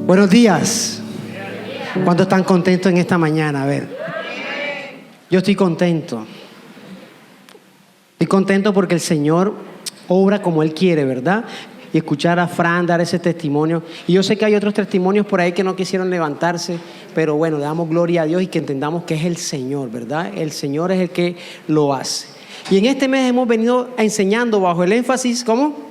Buenos días. ¿Cuántos están contentos en esta mañana? A ver. Yo estoy contento. Estoy contento porque el Señor obra como Él quiere, ¿verdad? Y escuchar a Fran dar ese testimonio. Y yo sé que hay otros testimonios por ahí que no quisieron levantarse, pero bueno, le damos gloria a Dios y que entendamos que es el Señor, ¿verdad? El Señor es el que lo hace. Y en este mes hemos venido enseñando bajo el énfasis, ¿cómo?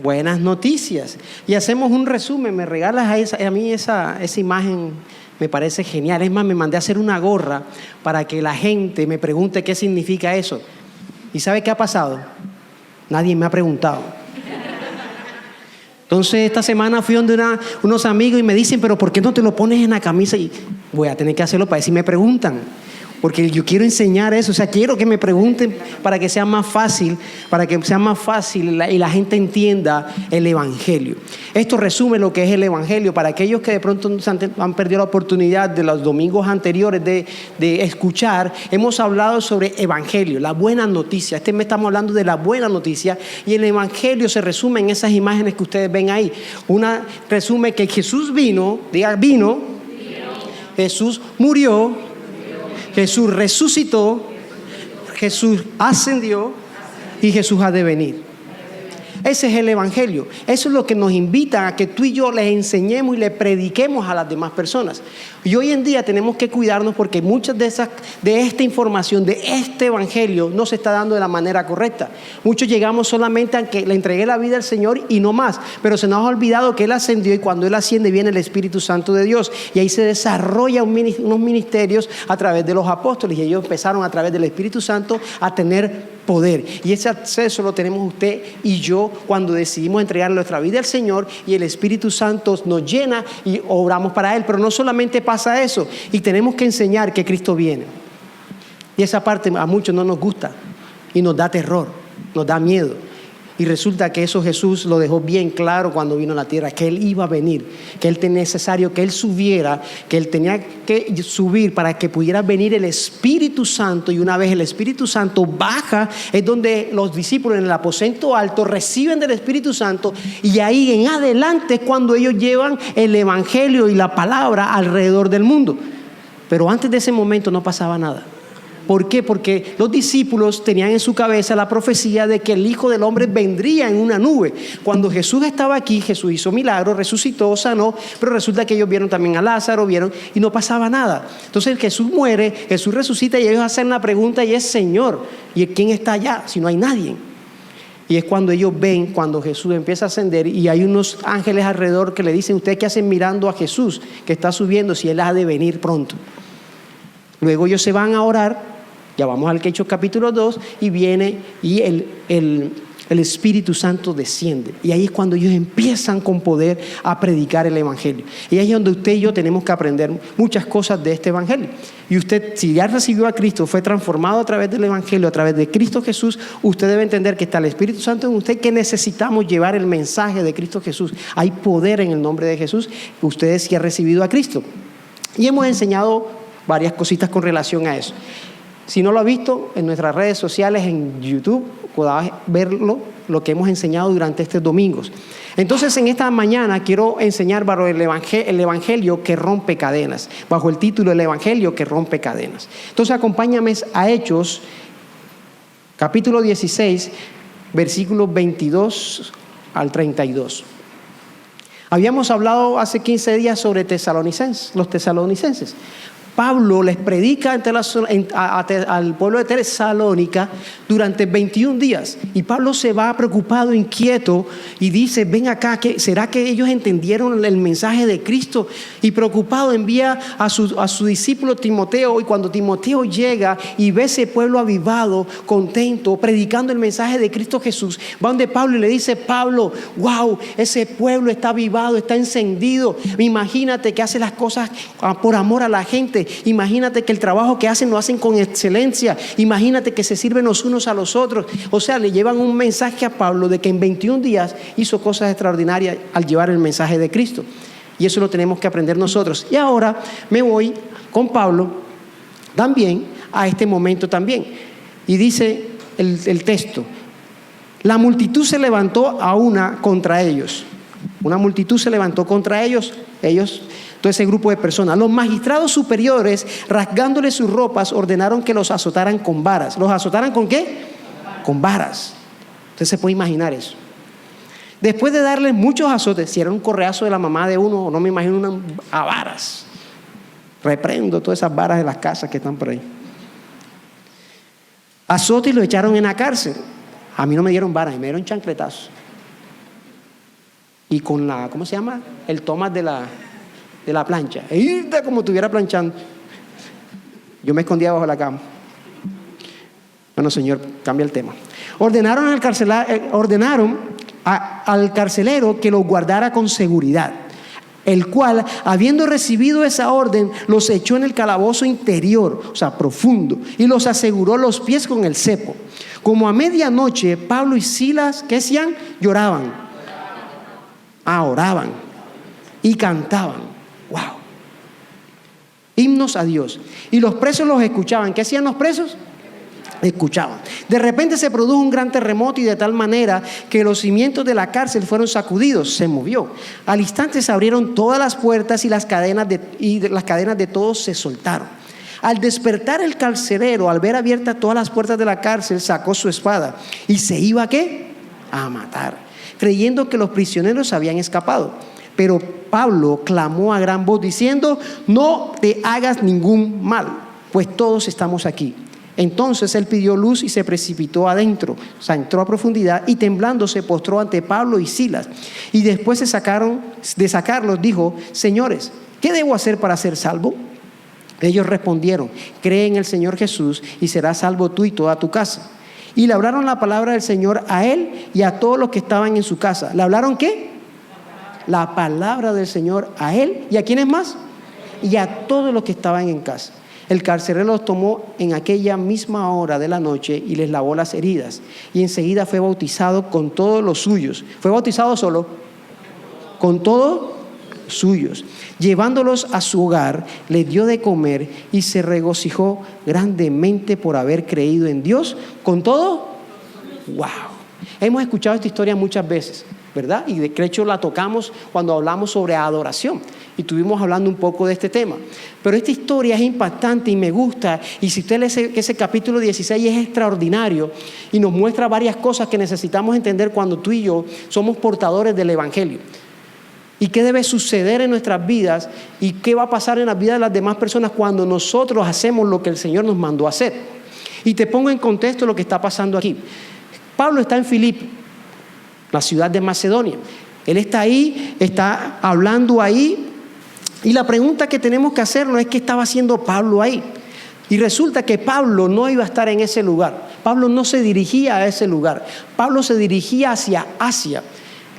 Buenas noticias. Y hacemos un resumen. Me regalas a mí esa imagen, me parece genial. Es más, me mandé a hacer una gorra para que la gente me pregunte qué significa eso. ¿Y sabe qué ha pasado? Nadie me ha preguntado. Entonces esta semana fui donde unos amigos y me dicen, pero ¿por qué no te lo pones en la camisa? Y voy a tener que hacerlo para ver si me preguntan. Porque yo quiero enseñar eso, o sea, quiero que me pregunten para que sea más fácil, y la gente entienda el Evangelio. Esto resume lo que es el Evangelio. Para aquellos que de pronto han perdido la oportunidad de los domingos anteriores de escuchar, hemos hablado sobre Evangelio, la buena noticia. Este mes estamos hablando de la buena noticia y el Evangelio se resume en esas imágenes que ustedes ven ahí. Una resume que Jesús vino, Jesús murió, Jesús resucitó, Jesús ascendió y Jesús ha de venir. Ese es el Evangelio. Eso es lo que nos invita a que tú y yo les enseñemos y le prediquemos a las demás personas. Y hoy en día tenemos que cuidarnos porque muchas de esta información, de este Evangelio, no se está dando de la manera correcta. Muchos llegamos solamente a que le entregué la vida al Señor y no más. Pero se nos ha olvidado que Él ascendió y cuando Él asciende viene el Espíritu Santo de Dios. Y ahí se desarrollan unos ministerios a través de los apóstoles. Y ellos empezaron a través del Espíritu Santo a tener poder. Y ese acceso lo tenemos usted y yo cuando decidimos entregar nuestra vida al Señor y el Espíritu Santo nos llena y obramos para Él. Pero no solamente pasa eso, y tenemos que enseñar que Cristo viene. Y esa parte a muchos no nos gusta y nos da terror, nos da miedo. Y resulta que eso Jesús lo dejó bien claro cuando vino a la tierra, que Él iba a venir, que Él tenía necesario que Él subiera, que Él tenía que subir para que pudiera venir el Espíritu Santo. Y una vez el Espíritu Santo baja, es donde los discípulos en el aposento alto reciben del Espíritu Santo, y ahí en adelante es cuando ellos llevan el Evangelio y la palabra alrededor del mundo. Pero antes de ese momento no pasaba nada. ¿Por qué? Porque los discípulos tenían en su cabeza la profecía de que el Hijo del Hombre vendría en una nube. Cuando Jesús estaba aquí, Jesús hizo milagros, resucitó, sanó, pero resulta que ellos vieron también a Lázaro, y no pasaba nada. Entonces Jesús muere, Jesús resucita y ellos hacen la pregunta y es: Señor, ¿y quién está allá si no hay nadie? Y es cuando ellos ven, cuando Jesús empieza a ascender y hay unos ángeles alrededor que le dicen: ¿ustedes qué hacen mirando a Jesús que está subiendo si Él ha de venir pronto? Luego ellos se van a orar. Ya vamos al Hechos capítulo 2 y viene y el Espíritu Santo desciende. Y ahí es cuando ellos empiezan con poder a predicar el Evangelio. Y ahí es donde usted y yo tenemos que aprender muchas cosas de este Evangelio. Y usted, si ya recibió a Cristo, fue transformado a través del Evangelio, a través de Cristo Jesús, usted debe entender que está el Espíritu Santo en usted, que necesitamos llevar el mensaje de Cristo Jesús. Hay poder en el nombre de Jesús, ustedes si han recibido a Cristo. Y hemos enseñado varias cositas con relación a eso. Si no lo ha visto, en nuestras redes sociales, en YouTube, podrás verlo, lo que hemos enseñado durante estos domingos. Entonces, en esta mañana quiero enseñar bajo el Evangelio que rompe cadenas, bajo el título El Evangelio que rompe cadenas. Entonces, acompáñame a Hechos, capítulo 16, versículos 22 al 32. Habíamos hablado hace 15 días sobre los tesalonicenses. Pablo les predica al pueblo de Tesalónica durante 21 días. Y Pablo se va preocupado, inquieto, y dice: ven acá, ¿será que ellos entendieron el mensaje de Cristo? Y preocupado envía a su discípulo Timoteo. Y cuando Timoteo llega y ve ese pueblo avivado, contento, predicando el mensaje de Cristo Jesús, va donde Pablo y le dice: Pablo, wow, ese pueblo está avivado, está encendido. Imagínate que hace las cosas por amor a la gente. Imagínate que el trabajo que hacen lo hacen con excelencia. Imagínate que se sirven los unos a los otros. O sea, le llevan un mensaje a Pablo de que en 21 días hizo cosas extraordinarias al llevar el mensaje de Cristo. Y eso lo tenemos que aprender nosotros. Y ahora me voy con Pablo también a este momento también. Y dice el texto: la multitud se levantó a una contra ellos. Una multitud se levantó contra ellos, todo ese grupo de personas. Los magistrados superiores, rasgándoles sus ropas, ordenaron que los azotaran con varas. ¿Los azotaran con qué? Con varas. Usted se puede imaginar eso. Después de darles muchos azotes, si era un correazo de la mamá de uno, no me imagino a varas. Reprendo todas esas varas de las casas que están por ahí. Azote y lo echaron en la cárcel. A mí no me dieron varas, me dieron chancletazos. Y con la, ¿cómo se llama? El tomás de la plancha. E irte como estuviera planchando. Yo me escondía bajo la cama. Bueno, señor, cambia el tema. Ordenaron al carcelero que los guardara con seguridad, el cual, habiendo recibido esa orden, los echó en el calabozo interior, o sea, profundo, y los aseguró los pies con el cepo. Como a medianoche, Pablo y Silas, ¿qué hacían? Lloraban. Oraban y cantaban. ¡Wow! Himnos a Dios. Y los presos los escuchaban. ¿Qué hacían los presos? Escuchaban. De repente se produjo un gran terremoto y de tal manera que los cimientos de la cárcel fueron sacudidos, se movió. Al instante se abrieron todas las puertas y las cadenas de todos se soltaron. Al despertar el carcelero, al ver abiertas todas las puertas de la cárcel, sacó su espada y se iba, ¿qué? A matar, creyendo que los prisioneros habían escapado. Pero Pablo clamó a gran voz diciendo: no te hagas ningún mal, pues todos estamos aquí. Entonces él pidió luz y se precipitó adentro, o sea, entró a profundidad y temblando se postró ante Pablo y Silas. Y después de sacarlos dijo: señores, ¿qué debo hacer para ser salvo? Ellos respondieron: cree en el Señor Jesús y serás salvo tú y toda tu casa. Y le hablaron la palabra del Señor a él y a todos los que estaban en su casa. ¿Le hablaron qué? La palabra del Señor a él y a quiénes más, y a todos los que estaban en casa. El carcelero los tomó en aquella misma hora de la noche y les lavó las heridas, y enseguida fue bautizado con todos los suyos. ¿Fue bautizado solo? Con todos suyos. Llevándolos a su hogar, les dio de comer y se regocijó grandemente por haber creído en Dios. Con todo, wow. Hemos escuchado esta historia muchas veces, ¿verdad? Y de hecho la tocamos cuando hablamos sobre adoración y estuvimos hablando un poco de este tema. Pero esta historia es impactante y me gusta, y si usted lee ese capítulo 16 es extraordinario y nos muestra varias cosas que necesitamos entender cuando tú y yo somos portadores del Evangelio. ¿Y qué debe suceder en nuestras vidas? ¿Y qué va a pasar en las vidas de las demás personas cuando nosotros hacemos lo que el Señor nos mandó a hacer? Y te pongo en contexto lo que está pasando aquí. Pablo está en Filipo, la ciudad de Macedonia. Él está ahí, está hablando ahí. Y la pregunta que tenemos que hacernos es: ¿qué estaba haciendo Pablo ahí? Y resulta que Pablo no iba a estar en ese lugar. Pablo no se dirigía a ese lugar. Pablo se dirigía hacia Asia.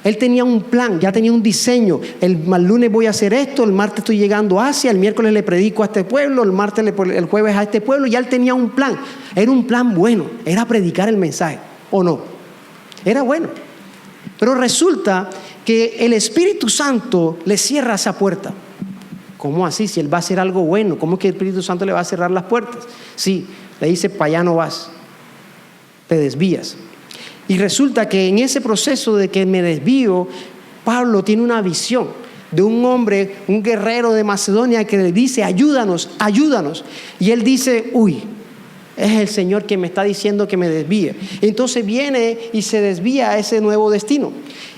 Él tenía un plan, ya tenía un diseño. El lunes voy a hacer esto, el martes estoy llegando a Asia, el miércoles le predico a este pueblo, el jueves a este pueblo. Ya él tenía un plan. Era un plan bueno, era predicar el mensaje, ¿o no? Era bueno. Pero resulta que el Espíritu Santo le cierra esa puerta. ¿Cómo así? Si él va a hacer algo bueno, ¿cómo es que el Espíritu Santo le va a cerrar las puertas? Sí, le dice: para allá no vas, te desvías. Y resulta que en ese proceso de que me desvío, Pablo tiene una visión de un hombre, un guerrero de Macedonia, que le dice: ayúdanos, ayúdanos. Y él dice: uy, es el Señor quien me está diciendo que me desvíe. Entonces viene y se desvía a ese nuevo destino.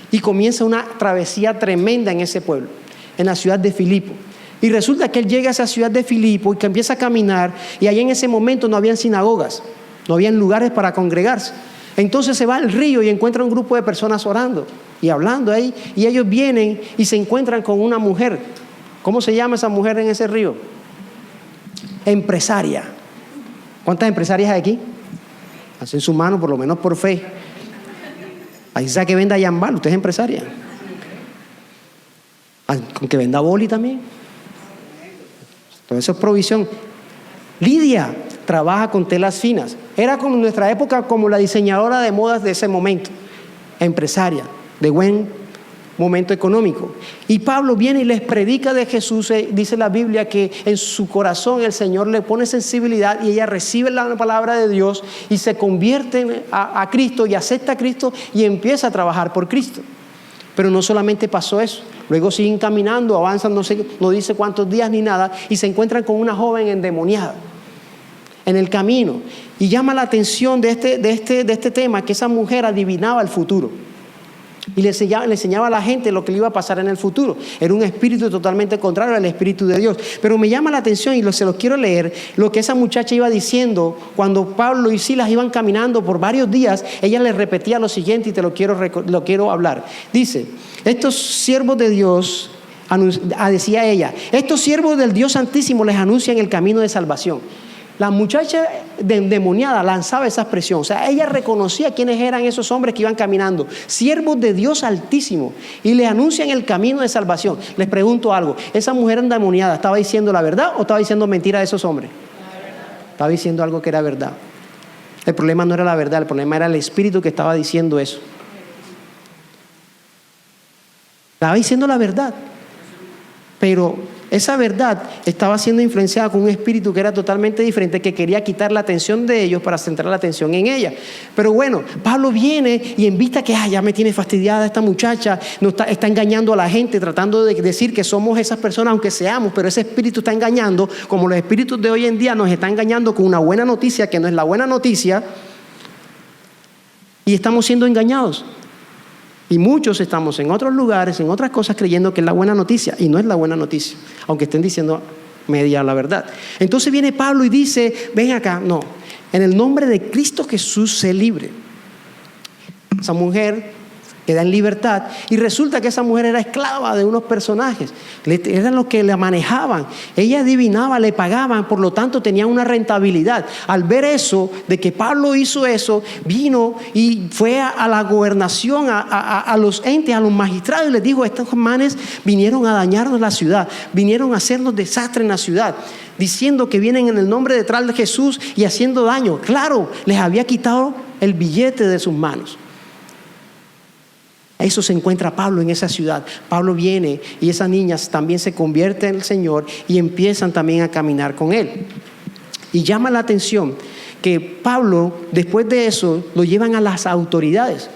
Y comienza una travesía tremenda en ese pueblo, en la ciudad de Filipo. Y resulta que él llega a esa ciudad de Filipo y que empieza a caminar, y allá en ese momento no habían sinagogas, no habían lugares para congregarse. Entonces se va al río y encuentra un grupo de personas orando y hablando ahí, y ellos vienen y se encuentran con una mujer. ¿Cómo se llama esa mujer en ese río? Empresaria. ¿Cuántas empresarias hay aquí? Hacen su mano, por lo menos por fe. Ahí sea que venda Yambal, usted es empresaria. Con que venda boli también. Todo eso es provisión. Lidia trabaja con telas finas. Era como en nuestra época como la diseñadora de modas de ese momento. Empresaria, de buen momento económico. Y Pablo viene y les predica de Jesús. Dice la Biblia que en su corazón el Señor le pone sensibilidad y ella recibe la palabra de Dios y se convierte a Cristo y acepta a Cristo y empieza a trabajar por Cristo. Pero no solamente pasó eso. Luego siguen caminando, avanzan, no dice cuántos días ni nada, y se encuentran con una joven endemoniada en el camino. Y llama la atención de este tema, que esa mujer adivinaba el futuro. Y le enseñaba a la gente lo que le iba a pasar en el futuro. Era un espíritu totalmente contrario al espíritu de Dios. Pero me llama la atención, y se los quiero leer, lo que esa muchacha iba diciendo cuando Pablo y Silas iban caminando por varios días. Ella le repetía lo siguiente, y te lo quiero hablar. Dice: estos siervos de Dios, decía ella, estos siervos del Dios Santísimo les anuncian el camino de salvación. La muchacha endemoniada lanzaba esa expresión. O sea, ella reconocía quiénes eran esos hombres que iban caminando, siervos de Dios Altísimo, y le anuncian el camino de salvación. Les pregunto algo: ¿esa mujer endemoniada estaba diciendo la verdad o estaba diciendo mentira de esos hombres? Estaba diciendo algo que era verdad. El problema no era la verdad, el problema era el espíritu que estaba diciendo eso. Estaba diciendo la verdad, pero esa verdad estaba siendo influenciada con un espíritu que era totalmente diferente, que quería quitar la atención de ellos para centrar la atención en ella. Pero bueno, Pablo viene y en vista que ya me tiene fastidiada esta muchacha, está engañando a la gente, tratando de decir que somos esas personas, aunque seamos, pero ese espíritu está engañando, como los espíritus de hoy en día nos están engañando con una buena noticia que no es la buena noticia, y estamos siendo engañados. Y muchos estamos en otros lugares, en otras cosas, creyendo que es la buena noticia, y no es la buena noticia, aunque estén diciendo media la verdad. Entonces viene Pablo y dice: ven acá, no, en el nombre de Cristo Jesús, sé libre. Esa mujer queda en libertad, y resulta que esa mujer era esclava de unos personajes, eran los que la manejaban. Ella adivinaba, le pagaban, por lo tanto tenía una rentabilidad. Al ver eso, de que Pablo hizo eso, vino y fue a la gobernación, a los entes, a los magistrados, y les dijo: estos manes vinieron a dañarnos la ciudad, vinieron a hacernos desastre en la ciudad, diciendo que vienen en el nombre detrás de Jesús y haciendo daño. Claro, les había quitado el billete de sus manos. Eso se encuentra Pablo en esa ciudad. Pablo viene y esas niñas también se convierten en el Señor y empiezan también a caminar con Él. Y llama la atención que Pablo, después de eso, lo llevan a las autoridades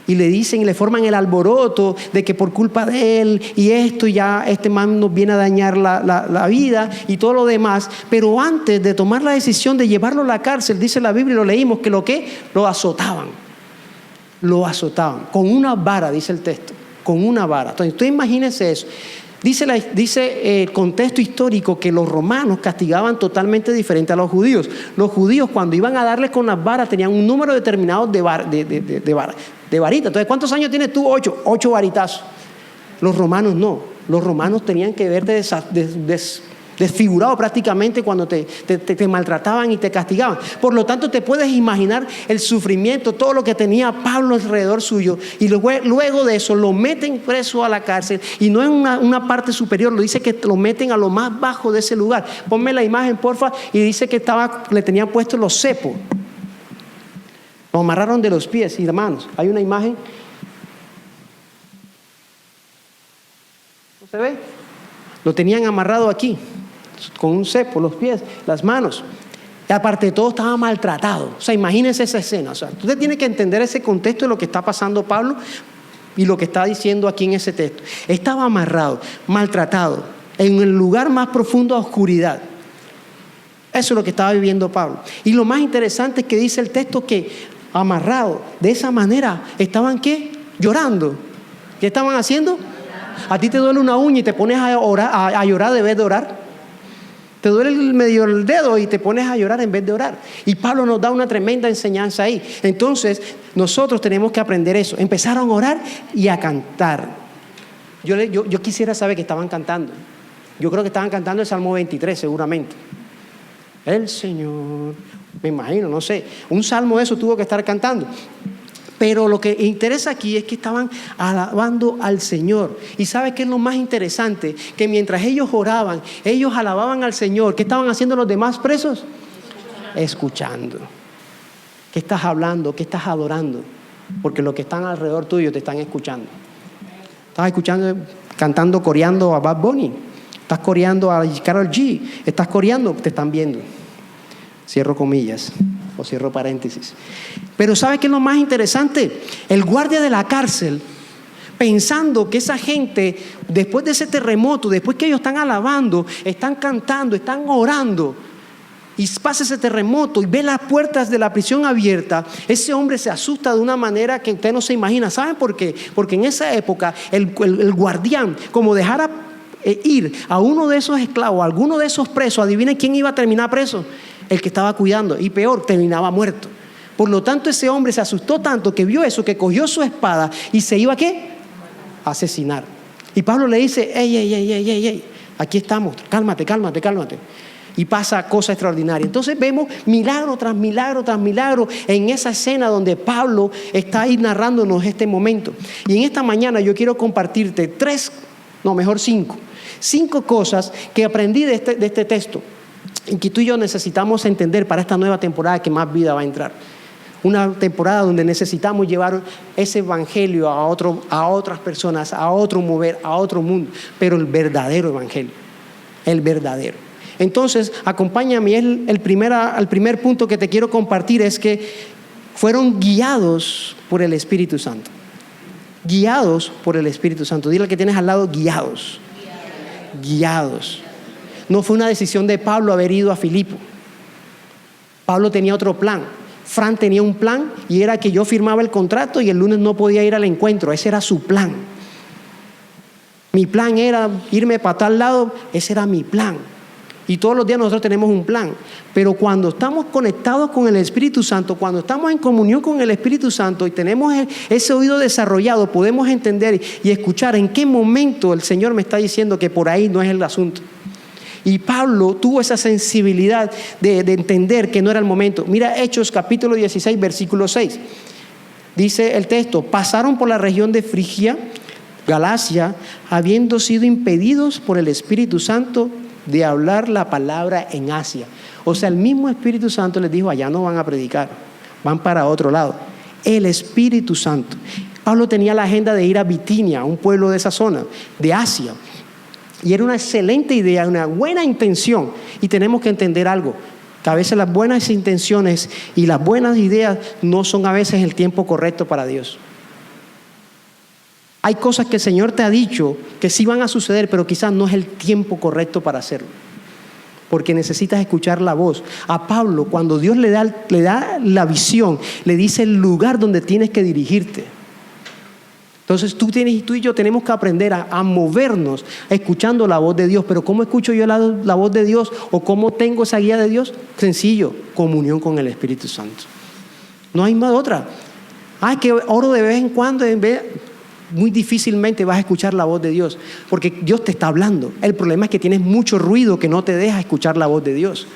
y le dicen y le forman el alboroto de que por culpa de él y esto, ya este man nos viene a dañar la vida y todo lo demás. Pero antes de tomar la decisión de llevarlo a la cárcel, dice la Biblia, y lo leímos, que lo azotaban. Lo azotaban con una vara, dice el texto, con una vara. Entonces, usted imagínese eso. Dice el contexto histórico que los romanos castigaban totalmente diferente a los judíos. Los judíos, cuando iban a darles con las varas, tenían un número determinado de varitas. Entonces, ¿cuántos años tienes tú? 8 varitazos. Los romanos no. Los romanos tenían que verte desfigurado prácticamente cuando te maltrataban y te castigaban. Por lo tanto, te puedes imaginar el sufrimiento, todo lo que tenía Pablo alrededor suyo. Y luego de eso lo meten preso a la cárcel, y no en una parte superior, lo dice que lo meten a lo más bajo de ese lugar. Ponme la imagen, porfa. Y dice que le tenían puestos los cepos, lo amarraron de los pies y de manos. Hay una imagen, ¿no se ve? Lo tenían amarrado aquí con un cepo, los pies, las manos. Y aparte de todo, estaba maltratado. O sea, imagínense esa escena. O sea, usted tiene que entender ese contexto de lo que está pasando Pablo y lo que está diciendo aquí en ese texto. Estaba amarrado, maltratado, en el lugar más profundo de oscuridad. Eso es lo que estaba viviendo Pablo. Y lo más interesante es que dice el texto que amarrado de esa manera, ¿estaban qué? Llorando. ¿Qué estaban haciendo? ¿A ti te duele una uña y te pones a llorar en vez de orar? Te duele medio el dedo y te pones a llorar en vez de orar. Y Pablo nos da una tremenda enseñanza ahí. Entonces, nosotros tenemos que aprender eso. Empezaron a orar y a cantar. Yo quisiera saber que estaban cantando. Yo creo que estaban cantando el Salmo 23, seguramente. El Señor, me imagino, no sé. Un salmo de eso tuvo que estar cantando. Pero lo que interesa aquí es que estaban alabando al Señor. ¿Y sabe qué es lo más interesante? Que mientras ellos oraban, ellos alababan al Señor. ¿Qué estaban haciendo los demás presos? Escuchando. ¿Qué estás hablando? ¿Qué estás adorando? Porque los que están alrededor tuyo te están escuchando. Estás escuchando, cantando, coreando a Bad Bunny. Estás coreando a Karol G. Estás coreando, te están viendo. Cierro comillas. O cierro paréntesis. Pero ¿sabe qué es lo más interesante? El guardia de la cárcel pensando que esa gente, después de ese terremoto, después que ellos están alabando, están cantando, están orando, y pasa ese terremoto y ve las puertas de la prisión abiertas, ese hombre se asusta de una manera que usted no se imagina. ¿Saben por qué? Porque en esa época el guardián, como dejara ir a uno de esos esclavos, a alguno de esos presos, adivinen quién iba a terminar preso, el que estaba cuidando, y peor, terminaba muerto. Por lo tanto, ese hombre se asustó tanto que vio eso, que cogió su espada y se iba ¿a qué? A asesinar. Y Pablo le dice: ey, aquí estamos, cálmate. Y pasa cosa extraordinaria. Entonces vemos milagro tras milagro tras milagro en esa escena donde Pablo está ahí narrándonos este momento. Y en esta mañana yo quiero compartirte 5 cosas que aprendí de este texto y que tú y yo necesitamos entender para esta nueva temporada que Más Vida va a entrar. Una temporada donde necesitamos llevar ese evangelio a otras personas, a otro mover, a otro mundo, pero el verdadero evangelio, el verdadero. Entonces, acompáñame. El primer punto que te quiero compartir es que fueron guiados por el Espíritu Santo. Guiados por el Espíritu Santo. Dile al que tienes al lado: guiados. No fue una decisión de Pablo haber ido a Filipo. Pablo tenía otro plan. Fran tenía un plan, y era que yo firmaba el contrato y el lunes no podía ir al encuentro. Ese era su plan. Mi plan era irme para tal lado. Ese era mi plan. Y todos los días nosotros tenemos un plan. Pero cuando estamos conectados con el Espíritu Santo, cuando estamos en comunión con el Espíritu Santo y tenemos ese oído desarrollado, podemos entender y escuchar en qué momento el Señor me está diciendo que por ahí no es el asunto. Y Pablo tuvo esa sensibilidad de entender que no era el momento. Mira Hechos capítulo 16, versículo 6. Dice el texto: pasaron por la región de Frigia, Galacia, habiendo sido impedidos por el Espíritu Santo de hablar la palabra en Asia. O sea, el mismo Espíritu Santo les dijo: allá no van a predicar, van para otro lado. El Espíritu Santo. Pablo tenía la agenda de ir a Bitinia, un pueblo de esa zona, de Asia. Y era una excelente idea, una buena intención. Y tenemos que entender algo, que a veces las buenas intenciones y las buenas ideas no son a veces el tiempo correcto para Dios. Hay cosas que el Señor te ha dicho que sí van a suceder, pero quizás no es el tiempo correcto para hacerlo. Porque necesitas escuchar la voz. A Pablo, cuando Dios le da la visión, le dice el lugar donde tienes que dirigirte. Entonces tú y yo tenemos que aprender a movernos escuchando la voz de Dios. Pero ¿cómo escucho yo la voz de Dios? ¿O cómo tengo esa guía de Dios? Sencillo: comunión con el Espíritu Santo. No hay más otra. Que oro de vez en cuando, muy difícilmente vas a escuchar la voz de Dios, porque Dios te está hablando. El problema es que tienes mucho ruido que no te deja escuchar la voz de Dios.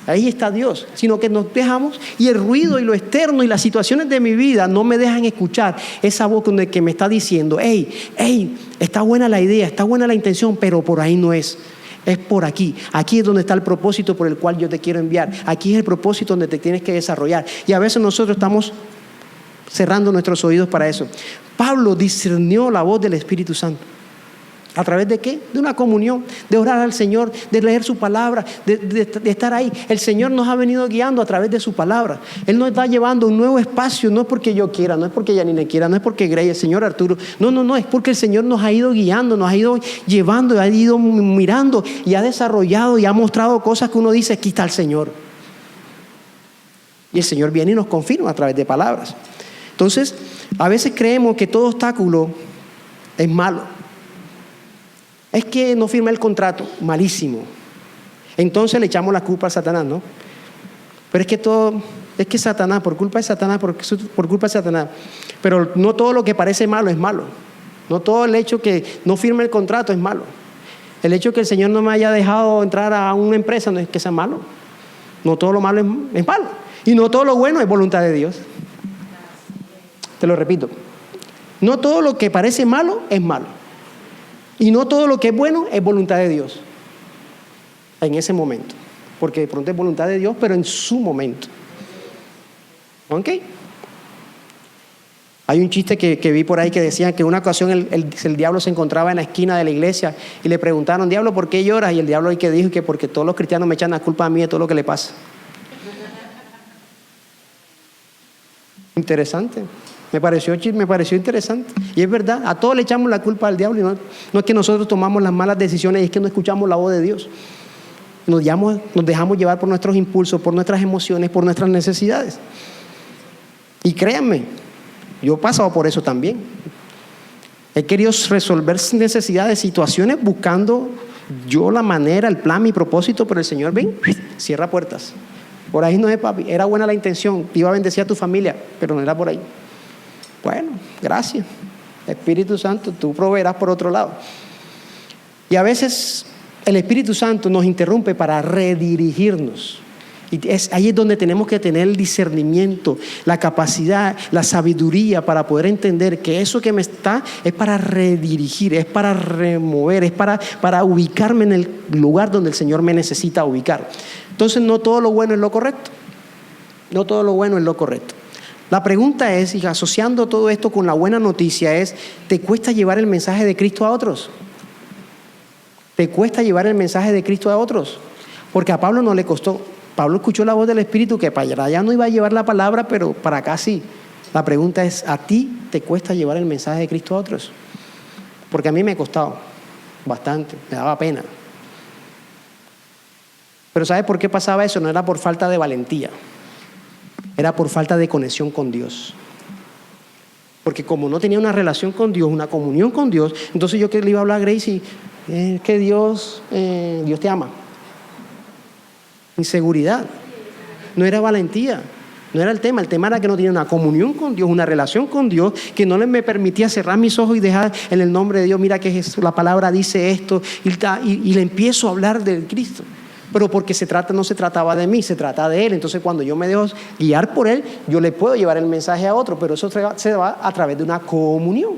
Ahí está Dios, sino que nos dejamos, y el ruido y lo externo y las situaciones de mi vida no me dejan escuchar esa voz que me está diciendo: hey, está buena la idea, está buena la intención, pero por ahí no es. Es por aquí. Aquí es donde está el propósito por el cual yo te quiero enviar. Aquí es el propósito donde te tienes que desarrollar. Y a veces nosotros estamos cerrando nuestros oídos para eso. Pablo discernió la voz del Espíritu Santo. ¿A través de qué? De una comunión, de orar al Señor, de leer su palabra, de estar ahí. El Señor nos ha venido guiando a través de su palabra. Él nos está llevando a un nuevo espacio. No es porque yo quiera, no es porque Yanine quiera, no es porque Grey, el Señor Arturo. No, es porque el Señor nos ha ido guiando, nos ha ido llevando, ha ido mirando y ha desarrollado y ha mostrado cosas que uno dice: aquí está el Señor. Y el Señor viene y nos confirma a través de palabras. Entonces, a veces creemos que todo obstáculo es malo. Es que no firmé el contrato, malísimo. Entonces le echamos la culpa a Satanás, ¿no? Pero es que Satanás, por culpa de Satanás, por culpa de Satanás. Pero no todo lo que parece malo es malo. No todo el hecho que no firme el contrato es malo. El hecho que el Señor no me haya dejado entrar a una empresa no es que sea malo. No todo lo malo es malo. Y no todo lo bueno es voluntad de Dios. Te lo repito. No todo lo que parece malo es malo. Y no todo lo que es bueno es voluntad de Dios. En ese momento. Porque de pronto es voluntad de Dios, pero en su momento. ¿Ok? Hay un chiste que vi por ahí que decían que en una ocasión el diablo se encontraba en la esquina de la iglesia y le preguntaron: diablo, ¿por qué lloras? Y el diablo ahí que dijo que porque todos los cristianos me echan la culpa a mí de todo lo que le pasa. Interesante. Me pareció interesante. Y es verdad, a todos le echamos la culpa al diablo. Y no es que nosotros tomamos las malas decisiones, es que no escuchamos la voz de Dios. Nos dejamos llevar por nuestros impulsos, por nuestras emociones, por nuestras necesidades. Y créanme, yo he pasado por eso también. He querido resolver necesidades, situaciones, buscando yo la manera, el plan, mi propósito, pero el Señor, ven, cierra puertas. Por ahí no es, papi. Era buena la intención, te iba a bendecir a tu familia, pero no era por ahí. Bueno, gracias. Espíritu Santo, tú proveerás por otro lado. Y a veces el Espíritu Santo nos interrumpe para redirigirnos. Y ahí es donde tenemos que tener el discernimiento, la capacidad, la sabiduría para poder entender que eso que me está es para redirigir, es para remover, es para ubicarme en el lugar donde el Señor me necesita ubicar. Entonces no todo lo bueno es lo correcto. No todo lo bueno es lo correcto. La pregunta es, y asociando todo esto con la buena noticia es, ¿te cuesta llevar el mensaje de Cristo a otros? ¿Te cuesta llevar el mensaje de Cristo a otros? Porque a Pablo no le costó. Pablo escuchó la voz del Espíritu que para allá no iba a llevar la palabra, pero para acá sí. La pregunta es, ¿a ti te cuesta llevar el mensaje de Cristo a otros? Porque a mí me ha costado bastante, me daba pena. Pero ¿sabes por qué pasaba eso? No era por falta de valentía, era por falta de conexión con Dios. Porque como no tenía una relación con Dios, una comunión con Dios, entonces yo que le iba a hablar a Gracie, que Dios te ama. Inseguridad. No era valentía. No era el tema era que no tenía una comunión con Dios, una relación con Dios, que no me permitía cerrar mis ojos y dejar en el nombre de Dios, mira que la palabra dice esto, y le empiezo a hablar del Cristo. Pero porque no se trataba de mí, se trata de Él. Entonces cuando yo me dejo guiar por Él, yo le puedo llevar el mensaje a otro, pero eso se va a través de una comunión.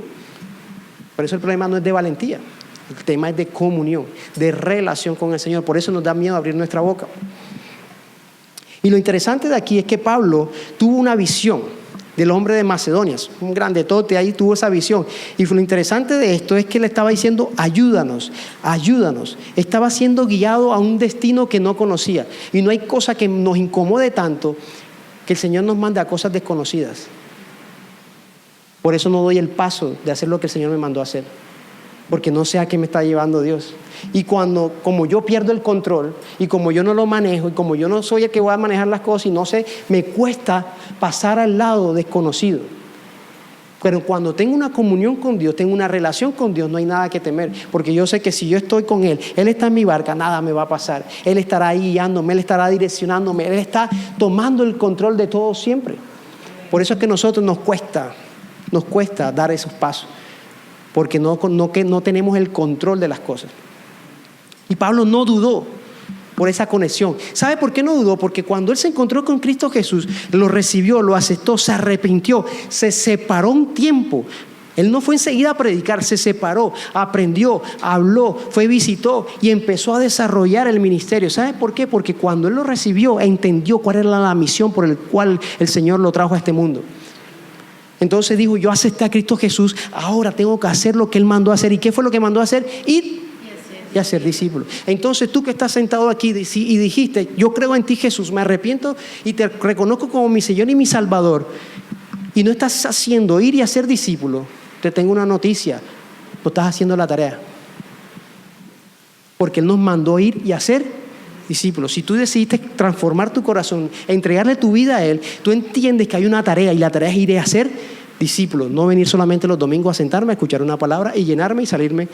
Por eso el problema no es de valentía, el tema es de comunión, de relación con el Señor. Por eso nos da miedo abrir nuestra boca. Y lo interesante de aquí es que Pablo tuvo una visión del hombre de Macedonia, un grandetote ahí tuvo esa visión. Y lo interesante de esto es que le estaba diciendo, ayúdanos. Estaba siendo guiado a un destino que no conocía. Y no hay cosa que nos incomode tanto que el Señor nos mande a cosas desconocidas. Por eso no doy el paso de hacer lo que el Señor me mandó a hacer, porque no sé a qué me está llevando Dios. Y como yo pierdo el control, y como yo no lo manejo, y como yo no soy el que voy a manejar las cosas, y no sé, me cuesta pasar al lado desconocido. Pero cuando tengo una comunión con Dios, tengo una relación con Dios, no hay nada que temer, porque yo sé que si yo estoy con Él, Él está en mi barca, nada me va a pasar. Él estará ahí guiándome, Él estará direccionándome, Él está tomando el control de todo siempre. Por eso es que a nosotros nos cuesta dar esos pasos, porque no tenemos el control de las cosas. Y Pablo no dudó por esa conexión. ¿Sabe por qué no dudó? Porque cuando él se encontró con Cristo Jesús, lo recibió, lo aceptó, se arrepintió, se separó un tiempo. Él no fue enseguida a predicar, se separó, aprendió, habló, visitó y empezó a desarrollar el ministerio. ¿Sabe por qué? Porque cuando él lo recibió, entendió cuál era la misión por la cual el Señor lo trajo a este mundo. Entonces dijo, yo acepté a Cristo Jesús, ahora tengo que hacer lo que Él mandó a hacer. ¿Y qué fue lo que mandó a hacer? Ir y hacer discípulos. Entonces tú que estás sentado aquí y dijiste, yo creo en ti Jesús, me arrepiento y te reconozco como mi Señor y mi Salvador, y no estás haciendo ir y hacer discípulos, te tengo una noticia, no estás haciendo la tarea. Porque Él nos mandó ir y hacer discípulos. Si tú decidiste transformar tu corazón, entregarle tu vida a Él, tú entiendes que hay una tarea, y la tarea es ir a hacer discípulos, no venir solamente los domingos a sentarme, a escuchar una palabra y llenarme y salirme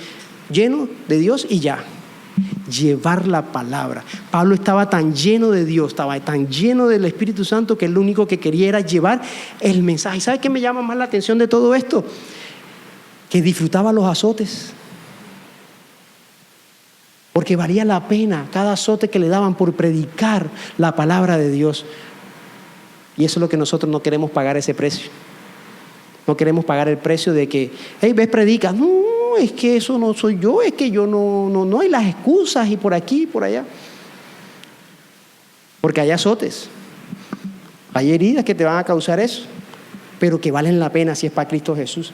lleno de Dios y ya. Llevar la palabra. Pablo estaba tan lleno de Dios, estaba tan lleno del Espíritu Santo, que él lo único que quería era llevar el mensaje. ¿Sabe qué me llama más la atención de todo esto? Que disfrutaba los azotes. Porque valía la pena cada azote que le daban por predicar la palabra de Dios. Y eso es lo que nosotros no queremos pagar, ese precio. No queremos pagar el precio de que, hey, ves, predicas. No, es que eso no soy yo, es que yo no hay las excusas y por aquí y por allá. Porque hay azotes, hay heridas que te van a causar eso, pero que valen la pena si es para Cristo Jesús.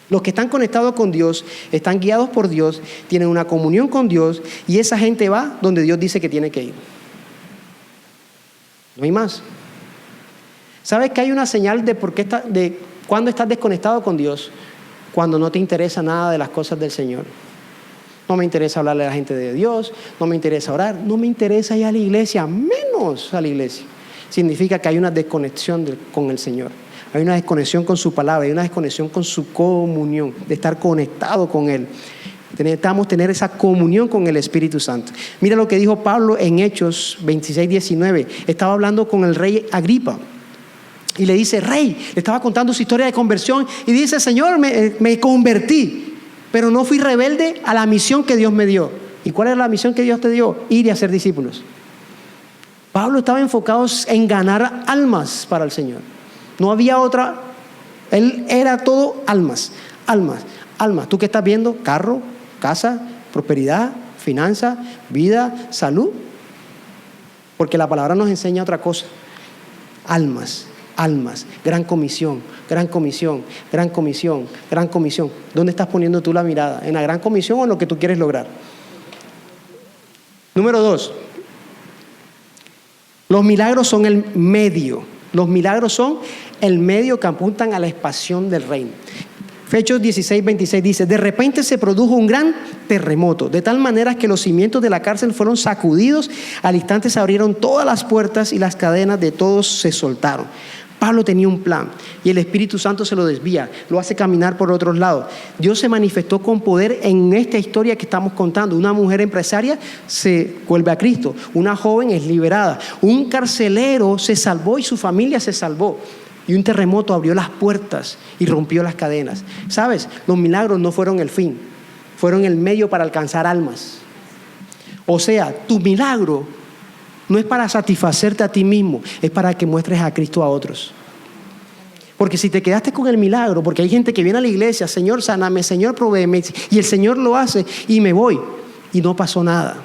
Los que están conectados con Dios, están guiados por Dios, tienen una comunión con Dios, y esa gente va donde Dios dice que tiene que ir. No hay más. ¿Sabes que hay una señal de ¿Cuándo estás desconectado con Dios? Cuando no te interesa nada de las cosas del Señor. No me interesa hablarle a la gente de Dios, no me interesa orar, no me interesa ir a la iglesia, menos a la iglesia. Significa que hay una desconexión con el Señor. Hay una desconexión con su palabra, hay una desconexión con su comunión, de estar conectado con Él. Necesitamos tener esa comunión con el Espíritu Santo. Mira lo que dijo Pablo en Hechos 26:19. Estaba hablando con el rey Agripa y le dice: Rey, le estaba contando su historia de conversión y dice: Señor, me convertí, pero no fui rebelde a la misión que Dios me dio. ¿Y cuál es la misión que Dios te dio? Ir y hacer discípulos. Pablo estaba enfocado en ganar almas para el Señor. No había otra. Él era todo almas, almas, almas. ¿Tú qué estás viendo? Carro, casa, prosperidad, finanza, vida, salud. Porque la palabra nos enseña otra cosa. Almas, almas, gran comisión, gran comisión, gran comisión, gran comisión. ¿Dónde estás poniendo tú la mirada? ¿En la gran comisión o en lo que tú quieres lograr? Número 2. Los milagros son el medio. Los milagros son el medio que apuntan a la expansión del reino. Hechos 16:26 dice: de repente se produjo un gran terremoto, de tal manera que los cimientos de la cárcel fueron sacudidos. Al instante se abrieron todas las puertas y las cadenas de todos se soltaron. Pablo tenía un plan y el Espíritu Santo se lo desvía, lo hace caminar por otros lados. Dios se manifestó con poder en esta historia que estamos contando. Una mujer empresaria se vuelve a Cristo, una joven es liberada, un carcelero se salvó y su familia se salvó. Y un terremoto abrió las puertas y rompió las cadenas. ¿Sabes? Los milagros no fueron el fin, fueron el medio para alcanzar almas. O sea, tu milagro no es para satisfacerte a ti mismo, es para que muestres a Cristo a otros. Porque si te quedaste con el milagro, porque hay gente que viene a la iglesia: Señor, sáname, Señor, provéeme, y el Señor lo hace y me voy, y no pasó nada.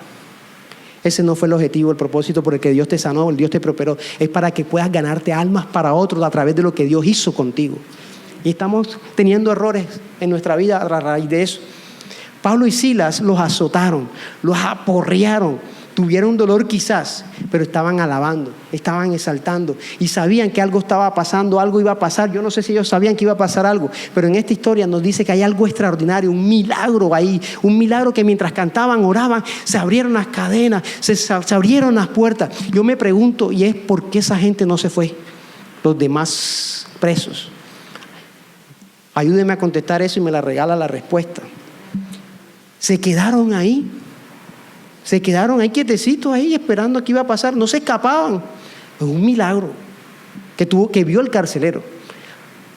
Ese no fue el objetivo, el propósito por el que Dios te sanó, el Dios te prosperó. Es para que puedas ganarte almas para otros a través de lo que Dios hizo contigo. Y estamos teniendo errores en nuestra vida a raíz de eso. Pablo y Silas los azotaron, los aporrearon. Tuvieron dolor quizás, pero estaban alabando, estaban exaltando y sabían que algo estaba pasando, algo iba a pasar. Yo no sé si ellos sabían que iba a pasar algo, pero en esta historia nos dice que hay algo extraordinario, un milagro ahí, un milagro que mientras cantaban, oraban, se abrieron las cadenas, se abrieron las puertas. Yo me pregunto, y es ¿por qué esa gente no se fue? Los demás presos. Ayúdeme a contestar eso y me la regala la respuesta. Se quedaron ahí. Se quedaron ahí quietecitos ahí esperando qué iba a pasar. No se escapaban. Es un milagro que vio el carcelero.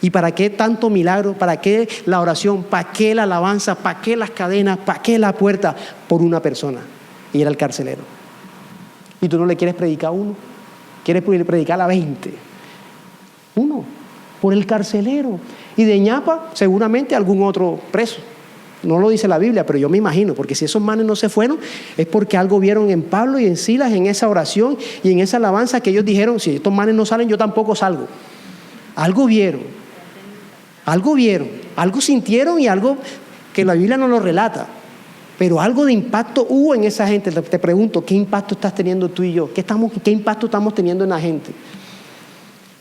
¿Y para qué tanto milagro? ¿Para qué la oración? ¿Para qué la alabanza? ¿Para qué las cadenas? ¿Para qué la puerta? Por una persona. Y era el carcelero. ¿Y tú no le quieres predicar a uno? ¿Quieres predicar a 20? Uno. Por el carcelero. Y de ñapa seguramente algún otro preso. No lo dice la Biblia, pero yo me imagino, porque si esos manes no se fueron, es porque algo vieron en Pablo y en Silas, en esa oración y en esa alabanza que ellos dijeron: si estos manes no salen, yo tampoco salgo. Algo vieron, algo sintieron y algo que la Biblia no lo relata, pero algo de impacto hubo en esa gente. Te pregunto, ¿qué impacto estás teniendo tú y yo? ¿Qué impacto estamos teniendo en la gente?